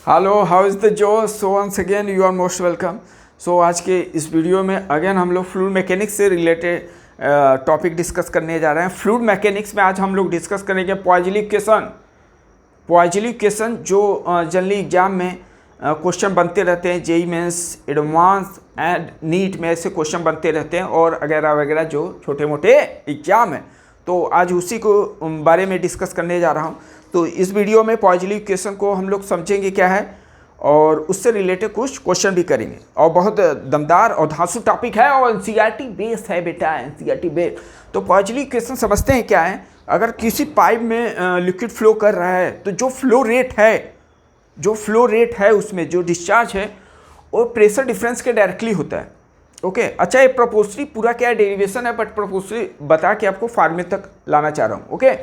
Hello, how is the जो। So once again you are most welcome. So आज के इस वीडियो में अगेन हम लोग फ्लूइड मैकेनिक्स से रिलेटेड टॉपिक डिस्कस करने जा रहे हैं। फ्लूइड मैकेनिक्स में आज हम लोग डिस्कस करेंगे पॉइजली इक्वेशन जो जनरली एग्जाम में क्वेश्चन बनते रहते हैं। JEE Mains, advance and NEET में ऐसे क्वेश्चन बनते रहते हैं और वगैरह वगैरह जो छोटे मोटे एग्जाम हैं। तो आज उसी को बारे में डिस्कस करने जा रहा हूँ। तो इस वीडियो में पॉइजली इक्वेशन को हम लोग समझेंगे क्या है और उससे रिलेटेड कुछ क्वेश्चन भी करेंगे और बहुत दमदार और धांसू टॉपिक है और एनसीईआरटी बेस्ड है बेटा, एनसीईआरटी बेस्ड। तो पॉइजली इक्वेशन समझते हैं क्या है। अगर किसी पाइप में लिक्विड फ्लो कर रहा है तो जो फ्लो रेट है उसमें जो डिस्चार्ज है वो प्रेशर डिफरेंस के डायरेक्टली होता है। ओके अच्छा, ये प्रोपोर्शनली पूरा क्या डेरिवेशन है, बट प्रोपोर्शनली बता के आपको फार्मूले तक लाना चाह रहा हूँ। ओके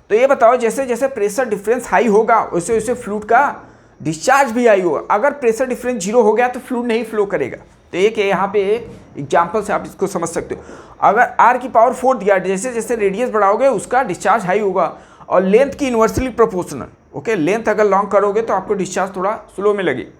तो ये बताओ, जैसे जैसे प्रेशर डिफरेंस हाई होगा वैसे वैसे फ्लूइड का डिस्चार्ज भी हाई होगा। अगर प्रेशर डिफरेंस जीरो हो गया तो फ्लूइड नहीं फ्लो करेगा। तो एक यहाँ पे एक एग्जाम्पल से आप इसको समझ सकते हो। अगर r की पावर 4 दिया, जैसे जैसे रेडियस बढ़ाओगे उसका डिस्चार्ज हाई होगा और लेंथ की इन्वर्सली प्रोपोर्शनल। ओके, लेंथ अगर लॉन्ग करोगे तो आपको डिस्चार्ज थोड़ा स्लो में लगेगा।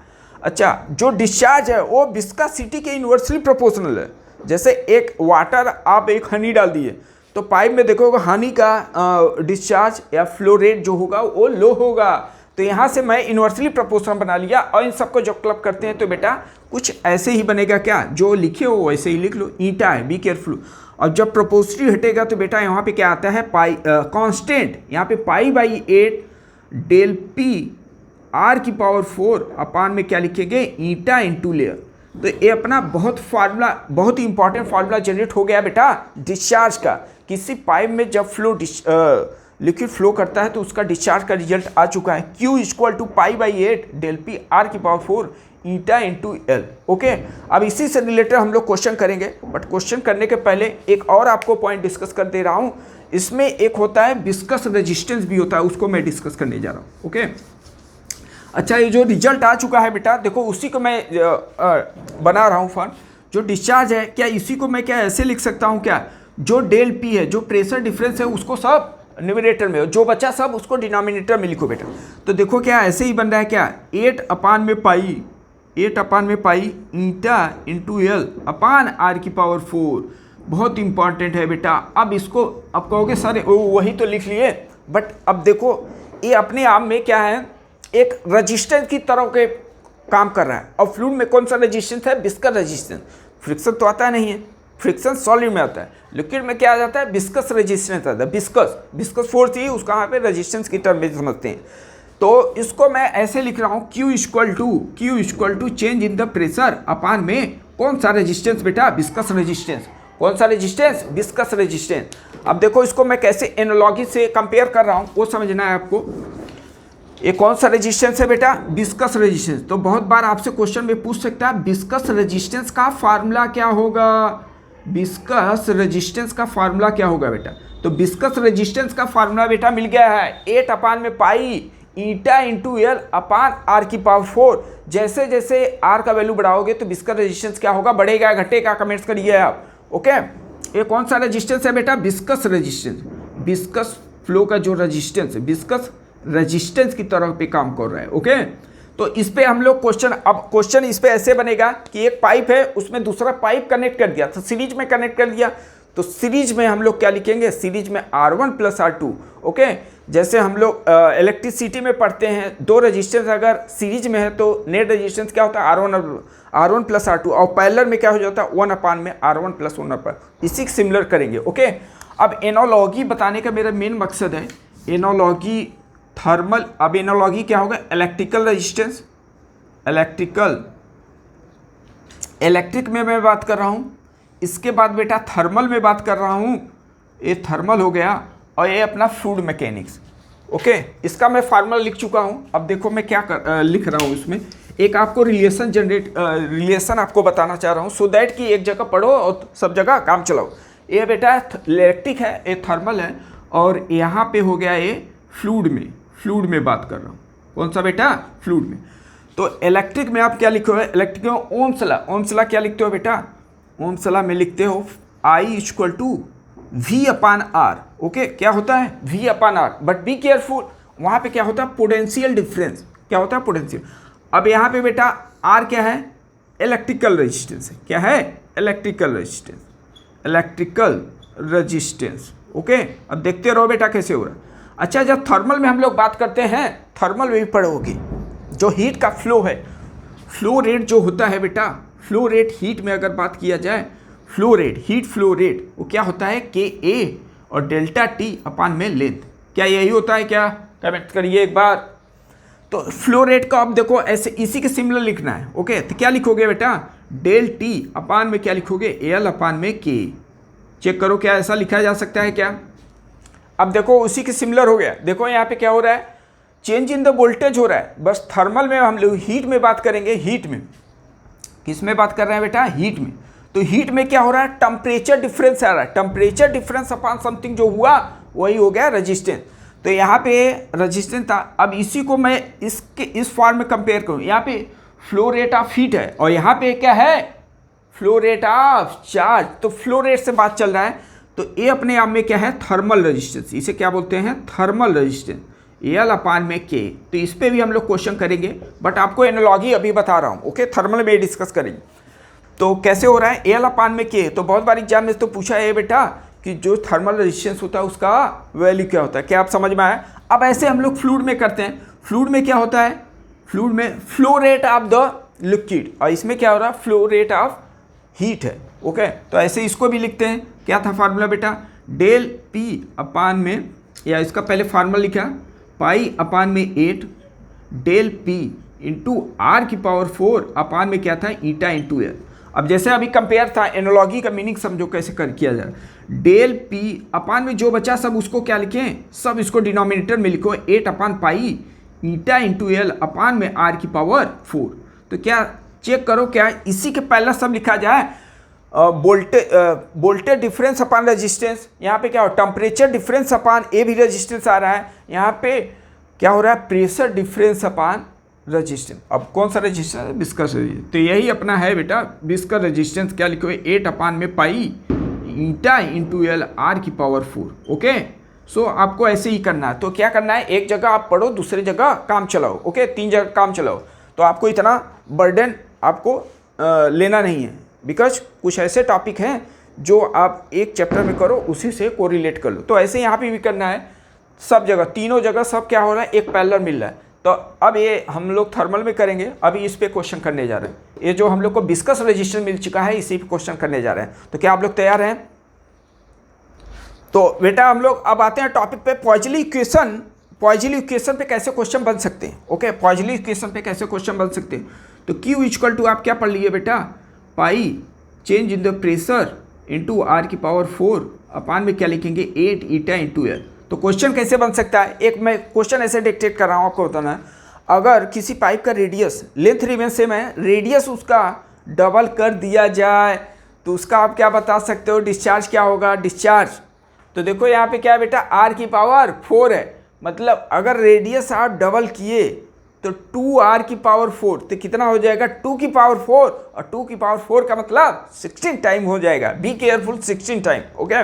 अच्छा, जो डिस्चार्ज है वो विस्कोसिटी के इन्वर्सली प्रोपोर्शनल है। जैसे एक वाटर आप एक हनी डाल दिए तो पाइप में देखोगे हनी का डिस्चार्ज या फ्लो रेट जो होगा वो लो होगा। तो यहाँ से मैं इन्वर्सली प्रोपोर्शनल बना लिया और इन सबको जब क्लब करते हैं तो बेटा कुछ ऐसे ही बनेगा। क्या जो लिखे हो वैसे ही लिख लो, ईटा है, बी केयरफुल। और जब प्रोपोर्शनली हटेगा तो बेटा यहाँ पे क्या आता है, पाई कांस्टेंट। यहाँ पे pi by 8 del P R की पावर 4 अपान में क्या लिखेंगे, ईटा इंटू लेयर। तो ये अपना बहुत ही इंपॉर्टेंट फार्मूला जनरेट हो गया बेटा डिस्चार्ज का। किसी पाइप में जब लिक्विड फ्लो करता है तो उसका डिस्चार्ज का रिजल्ट आ चुका है। Q equal to pi by 8 del P R की power 4 eta into L. Okay, अब इसी से रिलेटेड हम लोग क्वेश्चन करेंगे, बट क्वेश्चन करने के पहले एक और आपको पॉइंट डिस्कस कर दे रहा हूँ। इसमें एक होता है विस्कस रेजिस्टेंस भी होता है, उसको मैं डिस्कस करने जा रहा हूँ। ओके अच्छा, ये जो रिजल्ट आ चुका है बेटा देखो, उसी को मैं बना रहा हूँ फॉर्म। जो डिस्चार्ज है क्या, इसी को मैं क्या ऐसे लिख सकता हूँ क्या, जो डेल पी है, जो प्रेशर डिफरेंस है उसको सब न्यूमरेटर में, जो बचा सब उसको डिनोमिनेटर में लिखो बेटा। तो देखो क्या ऐसे ही बन रहा है क्या, 8 अपान में pi eta into L upon R की पावर 4। बहुत इंपॉर्टेंट है बेटा। अब इसको अब कहोगे सर वही तो लिख लिए, बट अब देखो ये अपने आप में क्या है, एक रजिस्टेंस की तरह के काम कर रहा है। और फ्लूइड में कौन सा रजिस्टेंस है, विस्कस रजिस्टेंस। फ्रिक्शन तो आता नहीं है, फ्रिक्शन सॉलिड में आता है। लिक्विड में क्या आ जाता है, विस्कस रेजिस्टेंस आता है। विस्कस फोर्स ही उसका यहाँ पे रेजिस्टेंस की टर्म में समझते हैं। तो इसको मैं ऐसे लिख रहा हूँ, Q equal to change in the pressure upon में कौन सा रेजिस्टेंस बेटा, विस्कस रेजिस्टेंस। कौन सा रेजिस्टेंस, विस्कस रेजिस्टेंस। अब देखो इसको मैं कैसे एनालॉजी से कंपेयर कर रहा हूँ वो समझना है आपको। ये कौन सा रेजिस्टेंस है बेटा, विस्कस रेजिस्टेंस। तो बहुत बार आपसे क्वेश्चन में पूछ सकता है विस्कस रेजिस्टेंस का फार्मूला क्या होगा, विस्कस रेजिस्टेंस का फार्मूला क्या होगा बेटा। तो विस्कस रेजिस्टेंस का फार्मूला बेटा मिल गया है 8 अपान में pi eta into L upon R की पावर 4। जैसे जैसे आर का वैल्यू बढ़ाओगे तो विस्कस रेजिस्टेंस क्या होगा, बढ़ेगा घटेगा, कमेंट्स करिए आप। ओके, ये कौन सा रेजिस्टेंस है बेटा, विस्कस रेजिस्टेंस। विस्कस फ्लो का जो रेजिस्टेंस है, विस्कस रेजिस्टेंस की तरह पे काम कर रहा है। ओके, तो इस पे हम लोग क्वेश्चन इस पे ऐसे बनेगा कि एक पाइप है उसमें दूसरा पाइप कनेक्ट कर दिया, तो सीरीज में कनेक्ट कर दिया। तो सीरीज में हम लोग क्या लिखेंगे, सीरीज में R1 प्लस R2। ओके, जैसे हम लोग इलेक्ट्रिसिटी में पढ़ते हैं, दो रेजिस्टेंस अगर सीरीज में है तो नेट रेजिस्टेंस क्या होता है, R1 प्लस R2। और पैरेलल में क्या हो जाता है, 1 अपान में R1 प्लस 1 अपान। इसी सिमिलर करेंगे। ओके, अब एनालॉजी बताने का मेरा मेन मकसद है, एनालॉजी थर्मल। अब एनालॉजी क्या होगा, इलेक्ट्रिकल रेजिस्टेंस, इलेक्ट्रिक में मैं बात कर रहा हूँ। इसके बाद बेटा थर्मल में बात कर रहा हूँ, ये थर्मल हो गया। और ये अपना फ्लूइड मैकेनिक्स। ओके, इसका मैं फार्मूला लिख चुका हूँ। अब देखो मैं क्या लिख रहा हूँ, इसमें एक आपको रिलेशन आपको बताना चाह रहा हूँ, सो दैट कि एक जगह पढ़ो और सब जगह काम चलाओ। ये बेटा इलेक्ट्रिक है, ये थर्मल है, और यहाँ पे हो गया ये फ्लूइड में बात कर रहा हूँ। कौन सा बेटा, फ्लूइड में। तो इलेक्ट्रिक में आप क्या लिखोगे, इलेक्ट्रिक में ओम्स लॉ क्या लिखते हो बेटा, ओम्स लॉ में लिखते हो I equal to V upon R। Okay, क्या होता है V upon R, but be careful, वहाँ पे क्या होता है पोटेंशियल डिफरेंस। क्या होता है पोटेंशियल। अब यहाँ पे बेटा आर क्या है, इलेक्ट्रिकल रेजिस्टेंस है। क्या है, electrical resistance, electrical resistance. Okay, अब देखते रहो बेटा कैसे हो रहा है। अच्छा, जब थर्मल में हम लोग बात करते हैं, थर्मल में भी पढ़ोगे, जो हीट का फ्लो है, फ्लो रेट जो होता है बेटा, फ्लो रेट हीट में अगर बात किया जाए, flow rate, heat flow rate, वो क्या होता है, के ए और डेल्टा टी अपान में लेंथ। क्या यही होता है क्या, कमेंट करिए एक बार। तो फ्लो रेट का अब देखो ऐसे इसी के सिमिलर लिखना है। ओके, तो क्या लिखोगे बेटा, डेल टी अपान में क्या लिखोगे, एल अपान में के। चेक करो क्या ऐसा लिखा जा सकता है क्या। अब देखो उसी के सिमिलर हो गया। देखो यहाँ पे क्या हो रहा है, चेंज इन द वोल्टेज हो रहा है। बस थर्मल में हम लोग हीट में बात करेंगे, हीट में किस में बात कर रहे हैं बेटा, हीट में। तो हीट में क्या हो रहा है, टेम्परेचर डिफरेंस आ रहा है, टेम्परेचर डिफरेंस अपान समथिंग जो हुआ वही हो गया रेजिस्टेंस। तो यहाँ पे रेजिस्टेंस था। अब इसी को मैं इसके इस फॉर्म में कंपेयर करूँ, यहाँ पे फ्लो रेट ऑफ हीट है और यहाँ पे क्या है, फ्लो रेट ऑफ चार्ज। तो फ्लो रेट से बात चल रहा है, तो ये अपने आप में क्या है, थर्मल रेजिस्टेंस। इसे क्या बोलते हैं, थर्मल रेजिस्टेंस, एल अपान में के। तो इस पे भी हम लोग क्वेश्चन करेंगे, बट आपको एनालॉजी अभी बता रहा हूँ। ओके, थर्मल में डिस्कस करेंगे। तो कैसे हो रहा है, एल अपान में के। तो बहुत बार एग्जाम में तो पूछा है बेटा कि जो थर्मल रेजिस्टेंस होता है उसका वैल्यू क्या होता है। क्या आप समझ में आया। अब ऐसे हम लोग फ्लूइड में करते हैं। फ्लूइड में क्या होता है, फ्लूइड में flow rate of the liquid, और इसमें क्या हो रहा है, फ्लो रेट ऑफ हीट है। ओके, तो ऐसे इसको भी लिखते हैं। क्या था फार्मूला बेटा, डेल पी अपान में, या इसका पहले फार्मूला लिखा, पाई अपान में 8 डेल पी इंटू आर की पावर 4 अपान में क्या था, ईटा इंटू एल। अब जैसे अभी कंपेयर था, एनालॉजी का मीनिंग समझो कैसे किया जा रहा है। डेल पी अपान में जो बचा सब उसको क्या लिखें, सब इसको डिनोमिनेटर में लिखो, 8 अपान पाई ईटा इंटू एल अपान में आर की पावर 4। तो क्या चेक करो, क्या इसी के पहला सब लिखा जाए, वोल्टेज डिफरेंस अपान रेजिस्टेंस। यहाँ पे क्या हो, टेम्परेचर डिफरेंस अपान ए भी रेजिस्टेंस आ रहा है। यहाँ पे क्या हो रहा है, प्रेशर डिफरेंस अपान रेजिस्टेंस। अब कौन सा रेजिस्टेंस है, विस्कस रेजिस्टेंस। तो यही अपना है बेटा विस्कस रेजिस्टेंस। क्या लिखो, 8 अपान में pi eta into L R की पावर 4। ओके, सो आपको ऐसे ही करना है। तो क्या करना है, एक जगह आप पढ़ो, दूसरी जगह काम चलाओ। ओके, 3 जगह काम चलाओ। तो आपको इतना बर्डन आपको लेना नहीं है, बिकॉज कुछ ऐसे टॉपिक हैं जो आप एक चैप्टर में करो, उसी से कोरिलेट कर लो। तो ऐसे यहाँ पे भी करना है, सब जगह, तीनों जगह सब क्या हो रहा है, एक पैरेलल मिल रहा है। तो अब ये हम लोग थर्मल में करेंगे, अभी इस पे क्वेश्चन करने जा रहे हैं। ये जो हम लोग को विस्कस रेजिस्टेंस मिल चुका है, इसी पे क्वेश्चन करने जा रहे हैं। तो क्या आप लोग तैयार हैं। तो बेटा हम लोग अब आते हैं टॉपिक पे, पॉइजली इक्वेशन। पॉइजली इक्वेशन पे कैसे क्वेश्चन बन सकते हैं। ओके, पॉइजली इक्वेशन पे कैसे क्वेश्चन बन सकते हैं। तो Q इक्वल टू आप क्या पढ़ लिए बेटा, pi change in the pressure into R की पावर 4 अपान में क्या लिखेंगे, 8 ईटा इंटू एल। तो क्वेश्चन कैसे बन सकता है, एक मैं क्वेश्चन ऐसे डिक्टेट कर रहा हूँ, आपको बताना है। अगर किसी पाइप का रेडियस, लेंथ रिमेन सेम है, रेडियस उसका डबल कर दिया जाए, तो उसका आप क्या बता सकते हो, डिस्चार्ज क्या होगा, डिस्चार्ज। तो देखो यहाँ पे क्या है बेटा, आर की पावर 4 है, मतलब अगर रेडियस आप डबल किए तो 2r की पावर 4, तो कितना हो जाएगा, 2 की पावर 4, और 2 की पावर 4 का मतलब 16 टाइम हो जाएगा। Be careful, 16 time. ओके,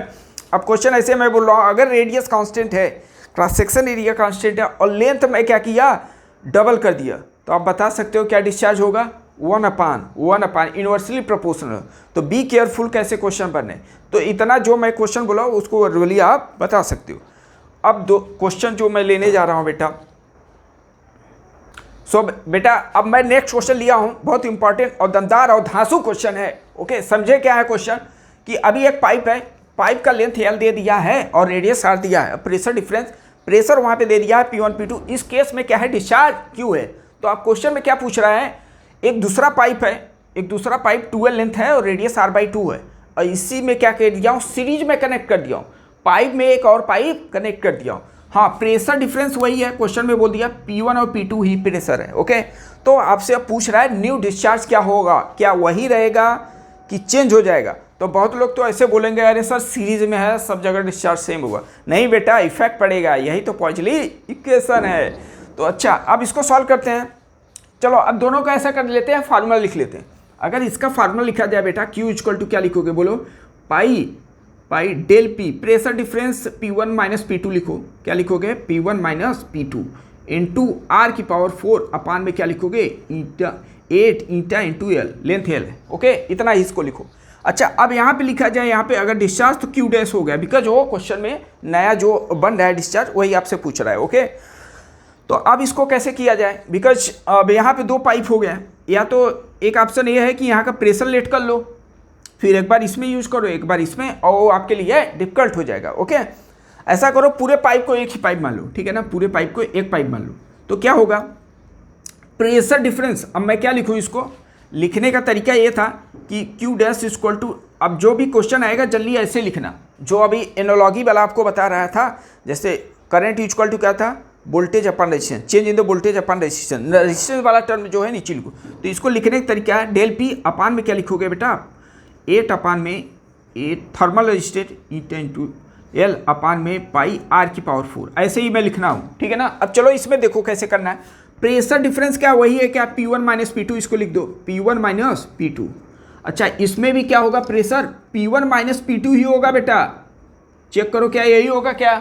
अब क्वेश्चन ऐसे मैं बोल रहा हूँ, अगर रेडियस कांस्टेंट है, क्रॉस सेक्शन एरिया कांस्टेंट है, और लेंथ में क्या किया, डबल कर दिया, तो आप बता सकते हो क्या डिस्चार्ज होगा, 1 अपान इनवर्सली प्रोपोर्शनल। तो बी केयरफुल कैसे क्वेश्चन बनने। तो इतना जो मैं क्वेश्चन बोला उसको वर्बली आप बता सकते हो। अब दो क्वेश्चन जो मैं लेने जा रहा हूँ बेटा, बेटा अब मैं नेक्स्ट क्वेश्चन लिया हूँ, बहुत इंपॉर्टेंट और दमदार और धांसू क्वेश्चन है। ओके, समझे क्या है क्वेश्चन, कि अभी एक पाइप है, पाइप का लेंथ एल दे दिया है और रेडियस आर दिया है, प्रेशर डिफरेंस, प्रेशर वहाँ पे दे दिया है P1 P2। इस केस में क्या है, डिस्चार्ज Q है। तो आप क्वेश्चन में क्या पूछ रहा है, एक दूसरा पाइप है, एक दूसरा पाइप 12 लेंथ है और रेडियस R/2 है, और इसी में क्या कर दिया हूँ, सीरीज में कनेक्ट कर दिया हूँ, पाइप में एक और पाइप कनेक्ट कर दिया हूँ। हाँ, प्रेशर डिफरेंस वही है, क्वेश्चन में बोल दिया P1 और P2 ही प्रेशर है। ओके, तो आपसे अब पूछ रहा है न्यू डिस्चार्ज क्या होगा, क्या वही रहेगा कि चेंज हो जाएगा। तो बहुत लोग तो ऐसे बोलेंगे, अरे सर सीरीज में है, सब जगह डिस्चार्ज सेम होगा। नहीं बेटा, इफेक्ट पड़ेगा, यही तो पॉइजली इक्वेशन है। तो अच्छा, अब इसको सॉल्व करते हैं। चलो अब दोनों का ऐसा कर लेते हैं, फार्मूला लिख लेते हैं। अगर इसका फार्मूला लिखा जाए बेटा, Q इक्वल टू क्या लिखोगे, बोलो, pi del P, pressure difference P1 minus P2 लिखो। क्या लिखोगे, P1 minus P2 into R की पावर 4 अपान में क्या लिखोगे, eta 8 eta into L, length L है। ओके, इतना ही इसको लिखो। अच्छा, अब यहाँ पे लिखा जाए, यहाँ पे अगर डिस्चार्ज तो क्यू डैश हो गया, बिकॉज वो क्वेश्चन में नया जो बन रहा है डिस्चार्ज वही आपसे पूछ रहा है। ओके, तो अब इसको कैसे किया जाए, बिकॉज अब यहाँ पे 2 पाइप हो गया, या तो एक ऑप्शन ये है कि यहाँ का प्रेशर लेट कर लो, फिर एक बार इसमें यूज करो एक बार इसमें, और वो आपके लिए डिफिकल्ट हो जाएगा। ओके, ऐसा करो, पूरे पाइप को एक ही पाइप मान लो, ठीक है ना, पूरे पाइप को एक पाइप मान लो, तो क्या होगा, प्रेशर डिफरेंस। अब मैं क्या लिखूँ, इसको लिखने का तरीका ये था कि क्यू डैश इक्वल टू, अब जो भी क्वेश्चन आएगा जल्दी ऐसे लिखना, जो अभी एनालॉजी वाला आपको बता रहा था, जैसे करंट इक्वल टू क्या था, voltage upon resistance, change in the voltage upon resistance, resistance वाला टर्म जो है नीचे लिखो। तो इसको लिखने का तरीका है, डेल पी अपान में क्या लिखोगे बेटा, 8 अपान में 8 thermal resistance eta into L upon में पाई आर की पावर 4, ऐसे ही मैं लिखना हूँ, ठीक है ना। अब चलो इसमें देखो कैसे करना है। प्रेशर डिफरेंस क्या वही है क्या, P1 माइनस P2, इसको लिख दो P1 माइनस P2। अच्छा, इसमें भी क्या होगा, प्रेशर P1 माइनस P2 ही होगा बेटा, चेक करो क्या यही होगा क्या।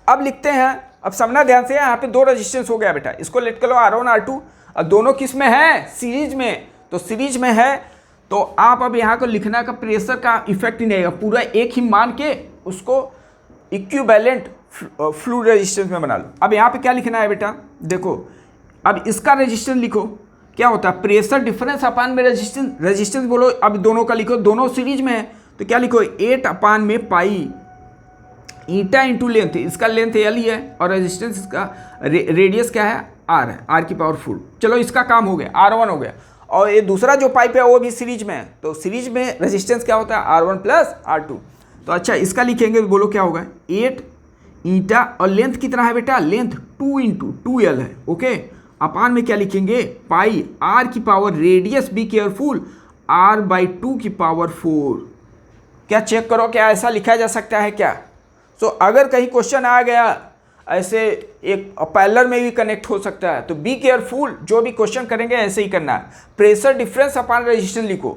अब लिखते हैं, अब समझना ध्यान से, यहाँ पे 2 रेजिस्टेंस हो गया बेटा, इसको लेट कर लो R1 R2, और दोनों किस में है, सीरीज में, तो सीरीज में है, तो आप अब यहाँ को लिखना का प्रेशर का इफेक्ट ही नहीं आएगा, पूरा एक ही मान के उसको इक्विवेलेंट फ्लूइड रेजिस्टेंस में बना लो। अब यहाँ पे क्या लिखना है बेटा, देखो अब इसका रेजिस्टेंस लिखो, क्या होता है, प्रेशर डिफरेंस अपान में रेजिस्टेंस, रेजिस्टेंस बोलो, अब दोनों का लिखो, दोनों सीरीज में है, तो क्या लिखो, 8 अपान में पाई ईटा इंटू लेंथ, इसका लेंथ एल ही है, और रेजिस्टेंस इसका रेडियस क्या है, आर है, आर की पावर 4। चलो इसका काम हो गया, R1 हो गया, और ये दूसरा जो पाइप है वो भी सीरीज में है, तो सीरीज में रेजिस्टेंस क्या होता है, R1 प्लस R2। तो अच्छा, इसका लिखेंगे तो बोलो क्या होगा, 8 ईटा, और लेंथ कितना है बेटा, लेंथ 2 इंटू 2L है। ओके, अपान में क्या लिखेंगे, पाई आर की power, radius be careful, R/2 की पावर 4। क्या चेक करो, क्या ऐसा लिखा जा सकता है क्या। सो अगर कहीं क्वेश्चन आ गया ऐसे, एक पैरेलल में भी कनेक्ट हो सकता है, तो बी केयरफुल, जो भी क्वेश्चन करेंगे ऐसे ही करना है। प्रेशर डिफरेंस अपान रेजिस्टेंस लिखो।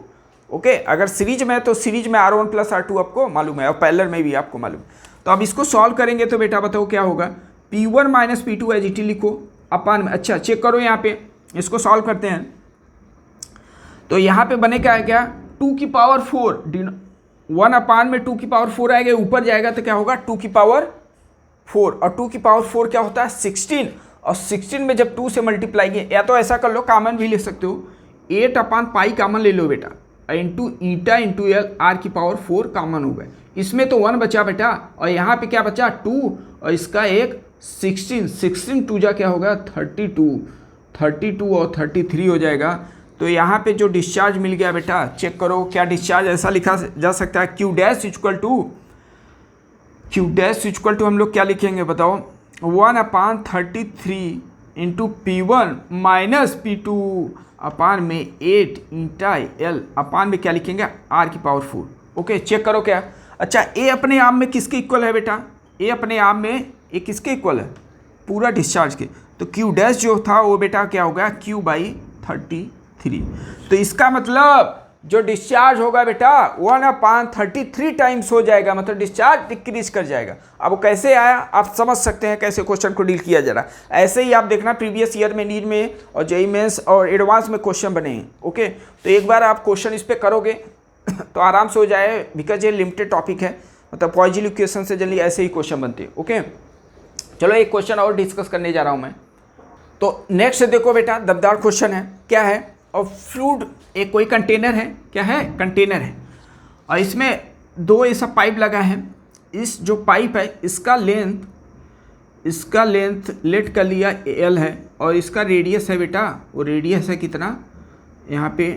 ओके, अगर सीरीज में है तो सीरीज में R1 प्लस R2 आपको मालूम है, और पैरेलल में भी आपको मालूम है। तो अब इसको सॉल्व करेंगे तो बेटा बताओ क्या होगा, P1 minus P2 as it लिखो अपान में। अच्छा, चेक करो यहाँ पे, इसको सॉल्व करते हैं, तो यहाँ पे बनेगा क्या, 2 की पावर 4, 1 अपान में 2 की पावर 4 आएगा, ऊपर जाएगा तो क्या होगा, 2 की पावर 4, और 2 की पावर 4 क्या होता है, 16, और 16 में जब 2 से मल्टीप्लाई किए, या तो ऐसा कर लो, कॉमन भी ले सकते हो, 8 अपान पाई कॉमन ले लो बेटा, into eta into L, R की पावर 4 कॉमन हो गए, इसमें तो 1 बचा बेटा, और यहाँ पे क्या बचा, 2, और इसका एक 16 2 जा क्या होगा, 32 और 33 हो जाएगा। तो यहाँ पे जो डिस्चार्ज मिल गया बेटा, चेक करो क्या डिस्चार्ज ऐसा लिखा जा सकता है, क्यू डैश इक्वल टू हम लोग क्या लिखेंगे बताओ, 1/33 इंटू P1 माइनस P2 अपान में 8 ईटा एल अपान में क्या लिखेंगे, आर की पावर 4। ओके, चेक करो क्या। अच्छा, ए अपने आप में किसके इक्वल है बेटा, ए अपने आप में ए किसके इक्वल है, पूरा डिस्चार्ज के, तो क्यू डैश जो था वो बेटा क्या हो गया, Q/33। तो इसका मतलब जो डिस्चार्ज होगा बेटा 1/33 टाइम्स हो जाएगा, मतलब डिस्चार्ज डिक्रीज कर जाएगा। अब कैसे आया आप समझ सकते हैं कैसे क्वेश्चन को डील किया जा रहा है। ऐसे ही आप देखना प्रीवियस ईयर में, नीट में और जेईई मेंस और एडवांस में क्वेश्चन बने हैं। ओके, तो एक बार आप क्वेश्चन इस पर करोगे तो आराम से हो जाए, बिकॉज ये लिमिटेड टॉपिक है, मतलब पॉजिटिव इक्वेशन से जल्दी ऐसे ही क्वेश्चन बनते हैं। ओके, चलो एक क्वेश्चन और डिस्कस करने जा रहा हूँ मैं। तो नेक्स्ट देखो बेटा, दबदार क्वेश्चन है, क्या है, और फ्लूइड एक कोई कंटेनर है, क्या है, कंटेनर है, और इसमें 2 ऐसा पाइप लगा है। इस जो पाइप है इसका लेंथ लेट कर लिया L है, और इसका रेडियस है बेटा, वो रेडियस है कितना, यहाँ पे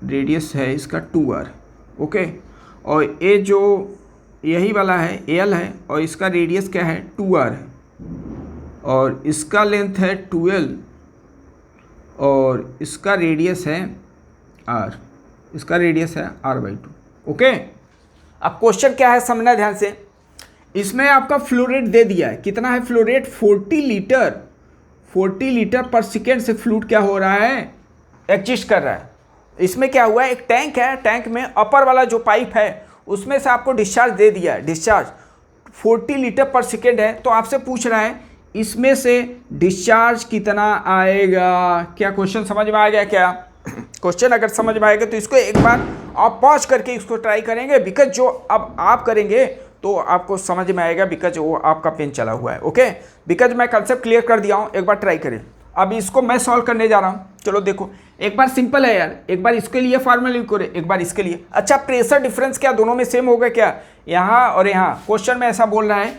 रेडियस है इसका 2R। ओके, और ये जो यही वाला है L है, और इसका रेडियस क्या है, 2R है, और इसका लेंथ है 12, और इसका रेडियस है R, इसका रेडियस है R/2। ओके, अब क्वेश्चन क्या है समझना ध्यान से। इसमें आपका फ्लो रेट दे दिया है, कितना है फ्लो रेट, 40 लीटर पर सेकेंड से फ्लूइड क्या हो रहा है, एग्जिस्ट कर रहा है। इसमें क्या हुआ है, एक टैंक है, टैंक में अपर वाला जो पाइप है उसमें से आपको डिस्चार्ज दे दिया है, डिस्चार्ज 40 लीटर पर सेकेंड है। तो आपसे पूछ रहा है इसमें से डिस्चार्ज कितना आएगा। क्या क्वेश्चन समझ में आ गया क्या? क्वेश्चन अगर समझ में आएगा तो इसको एक बार आप पॉज करके इसको ट्राई करेंगे, बिकॉज जो अब आप करेंगे तो आपको समझ में आएगा, बिकॉज वो आपका पेन चला हुआ है। ओके, बिकॉज मैं कंसेप्ट क्लियर कर दिया हूँ, एक बार ट्राई करें। अब इसको मैं सॉल्व करने जा रहा हूँ। चलो देखो, एक बार सिंपल है यार, एक बार इसके लिए फार्मूला लिखो, एक बार इसके लिए। अच्छा, प्रेशर डिफरेंस क्या दोनों में सेम होगा क्या? यहाँ और यहाँ क्वेश्चन में ऐसा बोल रहा है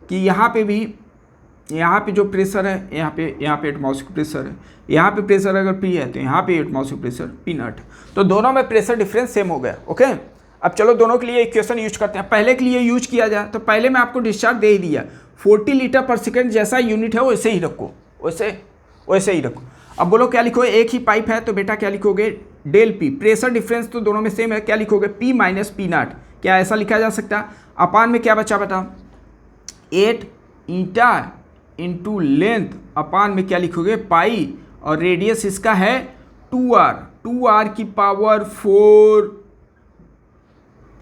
कि यहाँ पे भी, यहाँ पे जो प्रेशर है, यहाँ पे एटमॉस्फेरिक प्रेशर है, यहाँ पे प्रेशर अगर P है तो यहाँ पे एटमॉस्फेरिक प्रेशर P0, तो दोनों में प्रेशर डिफरेंस सेम हो गया। ओके, अब चलो दोनों के लिए इक्वेशन यूज करते हैं। पहले के लिए यूज किया जाए तो पहले मैं आपको डिस्चार्ज दे ही दिया, 40 लीटर पर सेकेंड जैसा यूनिट है वैसे ही रखो, वैसे ही रखो। अब बोलो क्या लिखोगे? एक ही पाइप है तो बेटा क्या लिखोगे? Del P। प्रेशर डिफरेंस तो दोनों में सेम है, क्या लिखोगे? P minus P0। क्या ऐसा लिखा जा सकता है? अपान में क्या बचा बताओ? 8 ईटा इंटू लेंथ, अपान में क्या लिखोगे? पाई, और रेडियस इसका है 2r की पावर 4,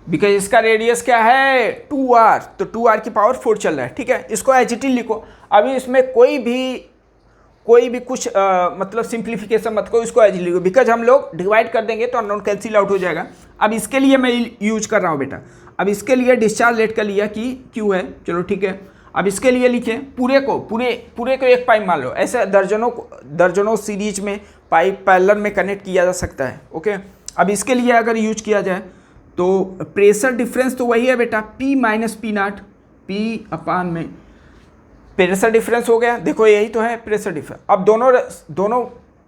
बिकॉज इसका रेडियस क्या है? 2r, तो 2r की पावर 4 चल रहा है। ठीक है, इसको एच लिखो। अभी इसमें कोई भी कुछ मतलब सिंप्लीफिकेशन मत करो, इसको एच लिखो, बिकॉज हम लोग डिवाइड कर देंगे तो अननोन कैंसिल आउट हो जाएगा। अब इसके लिए मैं यूज कर रहा हूँ बेटा, अब इसके लिए डिस्चार्ज रेट का लिया कि Q है, चलो ठीक है। अब इसके लिए लिखे पूरे को एक पाइप मान लो, ऐसे दर्जनों सीरीज में पाइप पैरेलल में कनेक्ट किया जा सकता है। ओके, अब इसके लिए अगर यूज किया जाए तो प्रेशर डिफरेंस तो वही है बेटा, P माइनस P0, P अपान में प्रेशर डिफरेंस हो गया। देखो यही तो है प्रेशर डिफरेंस। अब दोनों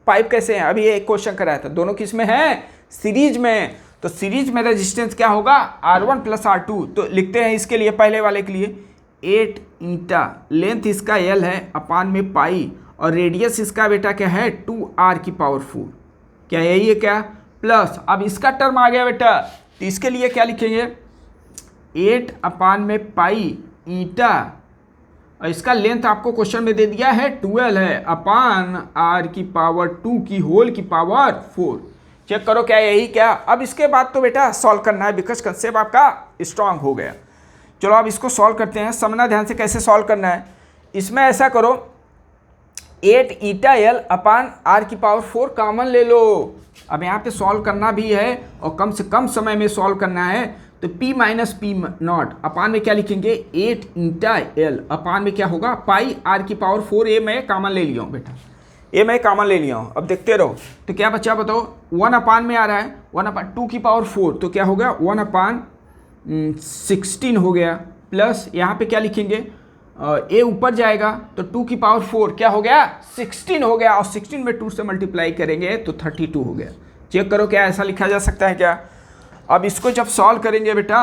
पाइप कैसे हैं? अभी ये एक क्वेश्चन कराया था, दोनों किस में है? सीरीज में। तो सीरीज में रेजिस्टेंस क्या होगा? R1 plus R2। तो लिखते हैं इसके लिए, पहले वाले के लिए 8 ईटा, लेंथ इसका L है, अपान में पाई, और रेडियस इसका बेटा क्या है? 2r की पावर 4। क्या यही है क्या? प्लस अब इसका टर्म आ गया बेटा, तो इसके लिए क्या लिखेंगे? 8 अपान में पाई ईटा, और इसका लेंथ आपको क्वेश्चन में दे दिया है 12 है, अपान r की पावर 2 की होल की पावर 4। चेक करो क्या यही क्या? अब इसके बाद तो बेटा सॉल्व करना है, बिकॉज कंसेप्ट आपका स्ट्रांग हो गया। चलो अब इसको सॉल्व करते हैं, समझना ध्यान से कैसे सॉल्व करना है। इसमें ऐसा करो, 8 ईटा L अपान r की पावर 4 कॉमन ले लो। अब यहाँ पे सॉल्व करना भी है और कम से कम समय में सॉल्व करना है, तो P माइनस P0 अपान में क्या लिखेंगे? 8 ईटा L अपान में क्या होगा? पाई r की पावर 4। ये मैं कॉमन ले लिया हूँ बेटा, ये मैं कॉमन ले लिया हूँ। अब देखते रहो, तो क्या बचा बताओ? 1 अपान में आ रहा है, 1 अपान 2 की पावर 4, तो क्या हो गया? 1 अपान 16 हो गया, प्लस यहाँ पे क्या लिखेंगे? ए ऊपर जाएगा तो 2 की पावर 4 क्या हो गया? 16 हो गया, और 16 में 2 से मल्टीप्लाई करेंगे तो 32 हो गया। चेक करो क्या ऐसा लिखा जा सकता है क्या? अब इसको जब सॉल्व करेंगे बेटा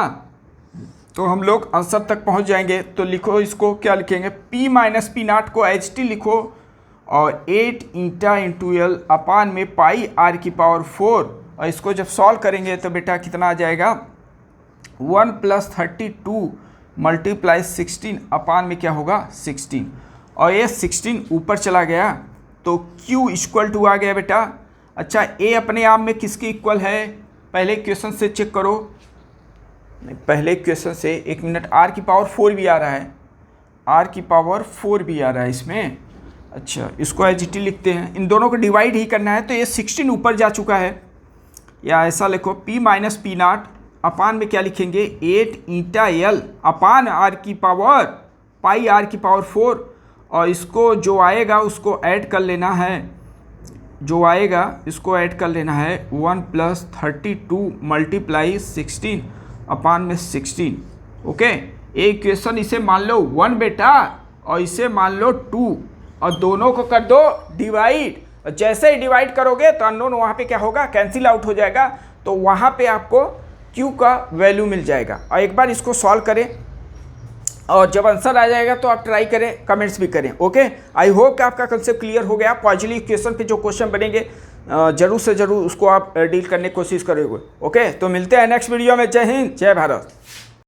तो हम लोग आंसर तक पहुंच जाएंगे। तो लिखो इसको, क्या लिखेंगे? P माइनस P0 को HT लिखो, और 8 ईटा इंटू L अपान में पाई r की पावर 4, और इसको जब सॉल्व करेंगे तो बेटा कितना आ जाएगा? 1 प्लस 32 मल्टीप्लाई 16 अपान में क्या होगा? 16, और ये 16 ऊपर चला गया तो Q इक्वल टू आ गया बेटा। अच्छा, A अपने आप में किसके इक्वल है? पहले क्वेश्चन से चेक करो, पहले क्वेश्चन से, एक मिनट, r की पावर 4 भी आ रहा है, r की पावर 4 भी आ रहा है इसमें। अच्छा, इसको एच लिखते हैं, इन दोनों को डिवाइड ही करना है, तो ये 16 ऊपर जा चुका है, या ऐसा लिखो P माइनस P0 अपान में क्या लिखेंगे? 8 ईटा L अपान r की पावर पाई r की पावर 4, और इसको जो आएगा उसको ऐड कर लेना है, जो आएगा इसको ऐड कर लेना है। 1 प्लस 32 मल्टीप्लाई 16 अपान में 16। ओके, एक इक्वेशन इसे मान लो 1 बेटा, और इसे मान लो 2, और दोनों को कर दो डिवाइड। जैसे ही डिवाइड करोगे तो अननोन वहाँ पे क्या होगा? कैंसिल आउट हो जाएगा, तो वहाँ पे आपको Q का वैल्यू मिल जाएगा। और एक बार इसको सॉल्व करें, और जब आंसर आ जाएगा तो आप ट्राई करें, कमेंट्स भी करें। ओके, आई होप कि आपका कंसेप्ट क्लियर हो गया। पॉजिटिव इक्वेशन पे जो क्वेश्चन बनेंगे जरूर से जरूर उसको आप डील करने की कोशिश करोगे। ओके, तो मिलते हैं नेक्स्ट वीडियो में। जय हिंद, जय भारत।